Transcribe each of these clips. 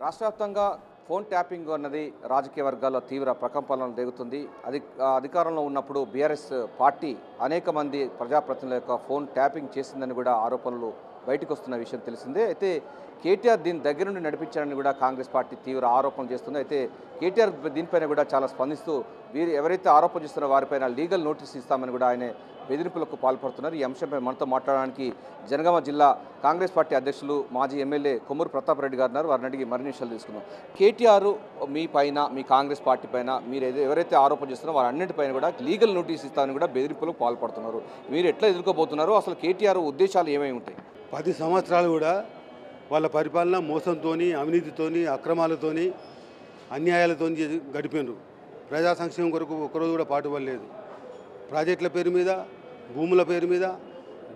రాష్ట్ర వ్యాప్తంగా phone tapping అన్నది రాజకీయ వర్గాల్లో తీవ్ర ప్రకంపనలు రేగుతుంది. అధికారంలో ఉన్నప్పుడు బీఆర్ఎస్ పార్టీ అనేక మంది ప్రజాప్రతినిధుల యొక్క ఫోన్ ట్యాపింగ్ చేసిందని కూడా ఆరోపణలు బయటకు వస్తున్న విషయం తెలిసిందే. అయితే కేటీఆర్ దీని దగ్గర నుండి నడిపించారని కూడా కాంగ్రెస్ పార్టీ తీవ్ర ఆరోపణలు చేస్తుంది. అయితే కేటీఆర్ దీనిపైన కూడా చాలా స్పందిస్తూ వీరు ఎవరైతే ఆరోపణ చేస్తున్నారో వారిపైన లీగల్ నోటీస్ ఇస్తామని కూడా ఆయన బెదిరింపులకు పాల్పడుతున్నారు. ఈ అంశంపై మనతో మాట్లాడడానికి జనగామ జిల్లా కాంగ్రెస్ పార్టీ అధ్యక్షులు మాజీ ఎమ్మెల్యే కొమ్మూరు ప్రతాప్ రెడ్డి గారు ఉన్నారు. వారిని అడిగి మరిన్ని విషయాలు తీసుకుందాం. కేటీఆర్ మీ పైన, మీ కాంగ్రెస్ పార్టీ పైన మీరు ఎవరైతే ఆరోపణ చేస్తున్నారో వారి అన్నింటిపైన కూడా లీగల్ నోటీస్ ఇస్తామని కూడా బెదిరింపులకు పాల్పడుతున్నారు. మీరు ఎట్లా ఎదుర్కోబోతున్నారు? అసలు కేటీఆర్ ఉద్దేశాలు ఏమై ఉంటాయి? 10 సంవత్సరాలు కూడా వాళ్ళ పరిపాలన మోసంతో, అవినీతితో, అక్రమాలతో, అన్యాయాలతో గడిపినారు. ప్రజా సంక్షేమం కొరకు ఒక్కరోజు కూడా పాటుపడలేదు. ప్రాజెక్టుల పేరు మీద, భూముల పేరు మీద,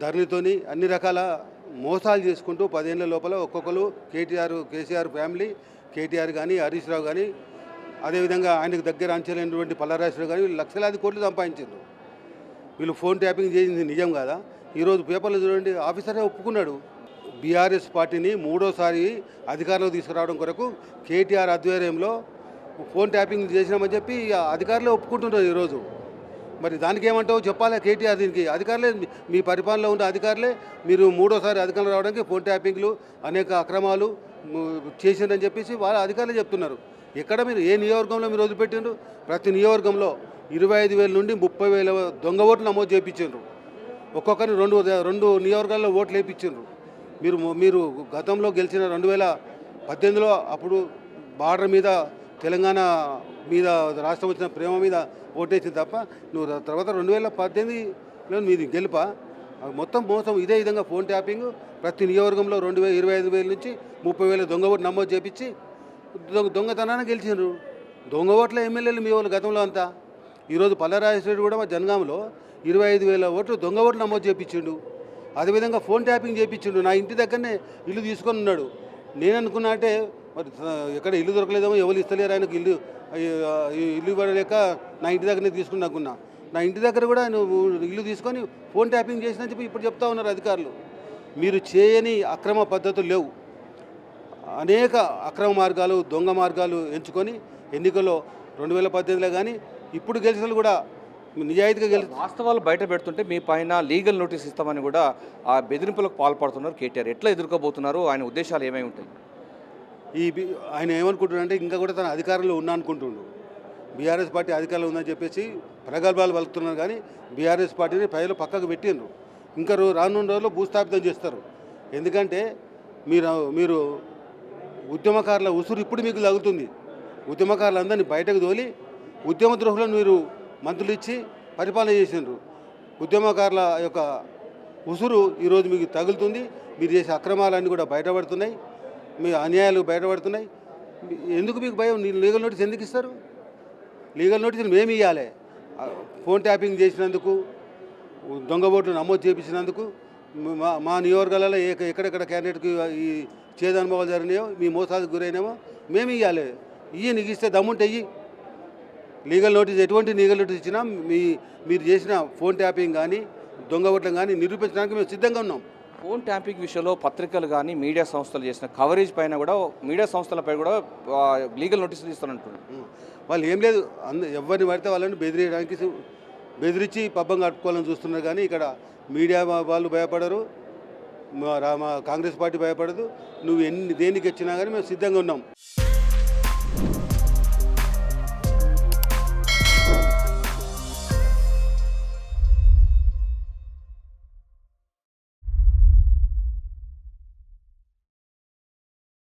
ధరణితోని అన్ని రకాల మోసాలు చేసుకుంటూ 10 ఏళ్ల లోపల ఒక్కొక్కరు కేసీఆర్ ఫ్యామిలీ, కేటీఆర్ కానీ, హరీష్ రావు కానీ, అదేవిధంగా ఆయనకు దగ్గర అంచెలైనటువంటి పల్లరాజు కానీ లక్షలాది కోట్లు సంపాదించారు. వీళ్ళు ఫోన్ ట్యాపింగ్ చేసింది నిజం కాదా? ఈరోజు పేపర్లో చూడండి, ఆఫీసరే ఒప్పుకున్నాడు. బీఆర్ఎస్ పార్టీని మూడోసారి అధికారంలోకి తీసుకురావడం కొరకు కేటీఆర్ ఆధ్వర్యంలో ఫోన్ ట్యాపింగ్ చేసినామని చెప్పి అధికారులే ఒప్పుకుంటున్నారు ఈరోజు. మరి దానికి ఏమంటావో చెప్పాలి కేటీఆర్. దీనికి అధికారులే, మీ పరిపాలనలో ఉన్న అధికారులే మీరు మూడోసారి అధికారంలో రావడానికి ఫోన్ ట్యాపింగ్లు అనేక అక్రమాలు చేసిందని చెప్పేసి వాళ్ళ అధికారులే చెప్తున్నారు. ఎక్కడ మీరు ఏ నియోజకవర్గంలో మీరు వదిలిపెట్టిండ్రు? ప్రతి నియోజకవర్గంలో 25,000 నుండి 30,000 దొంగ ఓట్లు నమోదు చేయించారు. ఒక్కొక్కరిని రెండు నియోజకవర్గాల్లో ఓట్లు వేయించారు. మీరు గతంలో గెలిచిన 2018లో అప్పుడు బార్డర్ మీద, తెలంగాణ మీద, రాష్ట్రం వచ్చిన ప్రేమ మీద ఓటేసింది తప్ప నువ్వు తర్వాత 2018లో మీది గెలుపా? మొత్తం మోసం ఇదే విధంగా ఫోన్ ట్యాపింగ్ ప్రతి నియోజకవర్గంలో 25,000 నుంచి 30,000 దొంగ ఓట్లు నమోదు చేపించి దొంగతనాన్ని గెలిచినారు. దొంగ ఓట్ల ఎమ్మెల్యేలు మీ వాళ్ళు గతంలో అంతా. ఈరోజు పల్లరాజేశ్వరుడు కూడా మా జనగాంలో 25,000 ఓట్లు దొంగ ఓట్లు నమోదు చేయించిండు. అదేవిధంగా ఫోన్ ట్యాపింగ్ చేయించిండు. నా ఇంటి దగ్గరనే ఇల్లు తీసుకొని ఉన్నాడు. నేను అనుకున్నా అంటే మరి ఎక్కడ ఇల్లు దొరకలేదేమో, ఎవరు ఇస్తలేరు ఆయనకు ఇల్లు ఇవ్వలేక నా ఇంటి దగ్గరనే తీసుకుని అనుకున్నా. నా ఇంటి దగ్గర కూడా నువ్వు ఇల్లు తీసుకొని ఫోన్ ట్యాపింగ్ చేసినా చెప్పి ఇప్పుడు చెప్తా ఉన్నారు అధికారులు. మీరు చేయని అక్రమ పద్ధతులు లేవు. అనేక అక్రమ మార్గాలు, దొంగ మార్గాలు ఎంచుకొని ఎన్నికల్లో 2018లో కానీ ఇప్పుడు గెలిచిన కూడా నిజాయితీగా వాస్తవాలు బయట పెడుతుంటే మీ పైన లీగల్ నోటీస్ ఇస్తామని కూడా ఆ బెదిరింపులకు పాల్పడుతున్నారు కేటీఆర్. ఎట్లా ఎదుర్కోబోతున్నారు? ఆయన ఉద్దేశాలు ఏమై ఉంటాయి? ఆయన ఏమనుకుంటున్నాడంటే ఇంకా కూడా తన అధికారంలో ఉన్నా అనుకుంటుండు. బీఆర్ఎస్ పార్టీ అధికారంలో ఉందని చెప్పేసి ప్రగల్భాలు పలుకుతున్నారు. కానీ బీఆర్ఎస్ పార్టీని ప్రజలు పక్కకు పెట్టిండ్రు. ఇంకా రానున్న రోజుల్లో భూస్థాపితం చేస్తారు. ఎందుకంటే మీరు ఉద్యమకారుల ఉసురు ఇప్పుడు మీకు తగులుతుంది. ఉద్యమకారులందరినీ బయటకు తోలి ఉద్యమ ద్రోహులను మీరు మంత్రులు ఇచ్చి పరిపాలన చేసిండ్రు. ఉద్యమకారుల యొక్క ఉసురు ఈరోజు మీకు తగులుతుంది. మీరు చేసే అక్రమాలన్నీ కూడా బయటపడుతున్నాయి. మీ అన్యాయాలు బయటపడుతున్నాయి. ఎందుకు మీకు భయం? లీగల్ నోటీస్ ఎందుకు ఇస్తారు? లీగల్ నోటీసులు మేము ఇవ్వాలి. ఫోన్ ట్యాపింగ్ చేసినందుకు, దొంగ ఓట్లు నమోదు చేయించినందుకు, మా నియోజకవర్గాలలో ఎక్కడెక్కడ క్యాండిడేట్కి ఈ చేదు అనుభవాలు జరిగినాయో, మీ మోసాలకు గురైనామో మేము ఇవ్వాలి. నీకు ఇస్తే దమ్ముంటే లీగల్ నోటీస్, ఎటువంటి లీగల్ నోటీస్ ఇచ్చినా మీరు చేసిన ఫోన్ ట్యాపింగ్ కానీ, దొంగ ఓట్లను కానీ నిరూపించడానికి మేము సిద్ధంగా ఉన్నాం. ఫోన్ ట్యాపింగ్ విషయంలో పత్రికలు కానీ, మీడియా సంస్థలు చేసిన కవరేజ్ పైన కూడా, మీడియా సంస్థలపై కూడా లీగల్ నోటీసులు ఇస్తారంటున్నారు. వాళ్ళు ఏం లేదు, ఎవరిని పడితే వాళ్ళని బెదిరించి పబ్బం కట్టుకోవాలని చూస్తున్నారు. కానీ ఇక్కడ మీడియా వాళ్ళు భయపడరు, మా కాంగ్రెస్ పార్టీ భయపడదు. నువ్వు దేనికి ఇచ్చినా కానీ మేము సిద్ధంగా ఉన్నాం.